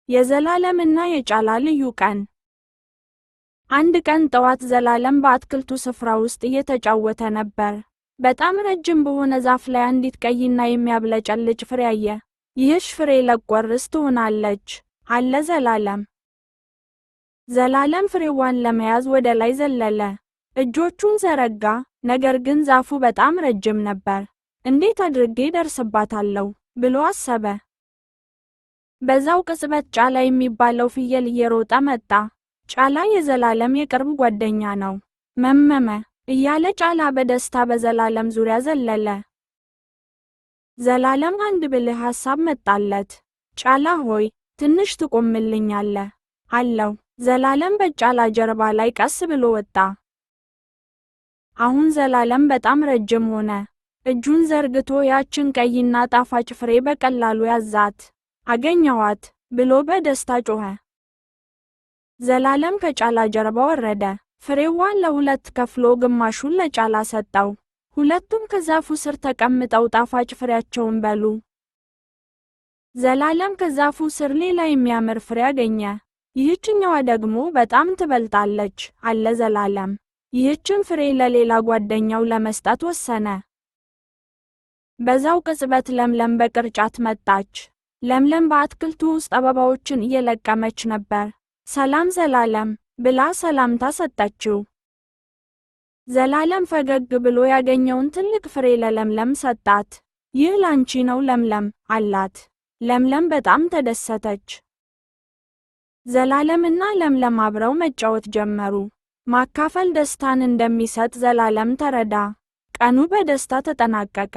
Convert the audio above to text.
የዘላለምና የጫላ ልዩ ቀን። አንድ ቀን ጠዋት ዘላለም በአትክልቱ ስፍራ ውስጥ እየተጫወተ ነበር። በጣም ረጅም በሆነ ዛፍ ላይ አንዲት ቀይና የሚያብለጨልጭ ፍሬ አየ። ይህች ፍሬ ለቆርስ ትሆናለች አለ ዘላለም። ዘላለም ፍሬዋን ለመያዝ ወደ ላይ ዘለለ። እጆቹን ዘረጋ፣ ነገር ግን ዛፉ በጣም ረጅም ነበር። እንዴት አድርጌ ደርስባታለሁ ብሎ አሰበ። በዛው ቅጽበት ጫላ የሚባለው ፍየል እየሮጠ መጣ። ጫላ የዘላለም የቅርብ ጓደኛ ነው። መመመ እያለ ጫላ በደስታ በዘላለም ዙሪያ ዘለለ። ዘላለም አንድ ብልህ ሐሳብ መጣለት። ጫላ ሆይ ትንሽ ትቆምልኛለህ አለው። ዘላለም በጫላ ጀርባ ላይ ቀስ ብሎ ወጣ። አሁን ዘላለም በጣም ረጅም ሆነ። እጁን ዘርግቶ ያችን ቀይና ጣፋጭ ፍሬ በቀላሉ ያዛት። አገኘኋት ብሎ በደስታ ጮኸ። ዘላለም ከጫላ ጀርባ ወረደ። ፍሬዋን ለሁለት ከፍሎ ግማሹን ለጫላ ሰጠው። ሁለቱም ከዛፉ ስር ተቀምጠው ጣፋጭ ፍሬያቸውን በሉ። ዘላለም ከዛፉ ስር ሌላ የሚያምር ፍሬ አገኘ። ይህችኛዋ ደግሞ በጣም ትበልጣለች አለ ዘላለም። ይህችን ፍሬ ለሌላ ጓደኛው ለመስጠት ወሰነ። በዛው ቅጽበት ለምለም በቅርጫት መጣች። ለምለም በአትክልቱ ውስጥ አበባዎችን እየለቀመች ነበር። ሰላም ዘላለም ብላ ሰላምታ ሰጠችው። ዘላለም ፈገግ ብሎ ያገኘውን ትልቅ ፍሬ ለለምለም ሰጣት። ይህ ላንቺ ነው ለምለም አላት። ለምለም በጣም ተደሰተች። ዘላለምና ለምለም አብረው መጫወት ጀመሩ። ማካፈል ደስታን እንደሚሰጥ ዘላለም ተረዳ። ቀኑ በደስታ ተጠናቀቀ።